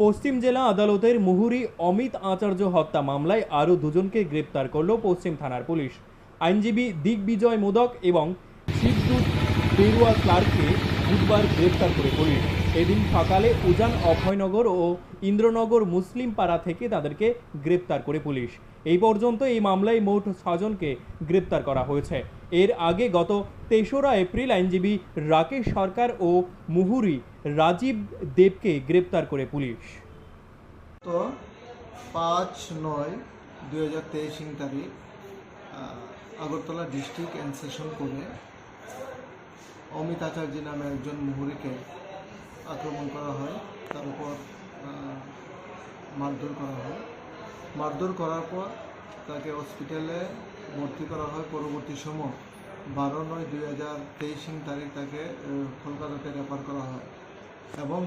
পশ্চিম জেলা আদালতের মুহুরী অমিত আচার্য হত্যা মামলায় আরও দুজনকে গ্রেপ্তার করল পশ্চিম থানার পুলিশ। আইনজীবী দিগ্বিজয় মোদক এবং শিবদূত বেরুয়া ক্লার্ককে বুধবার গ্রেপ্তার করে পুলিশ। এদিন সকালে উজান অভয়নগর ও ইন্দ্রনগর মুসলিম পাড়া থেকে তাদেরকে গ্রেপ্তার করে পুলিশ। এই পর্যন্ত এই মামলায় মোট 6 জনকে গ্রেপ্তার করা হয়েছে। এর আগে গত 3রা এপ্রিল আইনজীবী রাকেশ সরকার ও মুহুরী রাজীব দেবকে গ্রেপ্তার করে পুলিশ। তো 5/9/2023 তারিখ আগরতলা ডিস্ট্রিক্ট অ্যান্ড সেশন কোর্টে অমিত আচার্য নামে একজন মুহুরীকে আক্রমণ করা হয়, তার উপর মারধর করা হয়। মারধর করার পর তাকে হসপিটালে ভর্তি করা হয়। পরবর্তী সময় 12/9/2023 তারিখ তাকে কলকাতাতে রেফার করা হয় এবং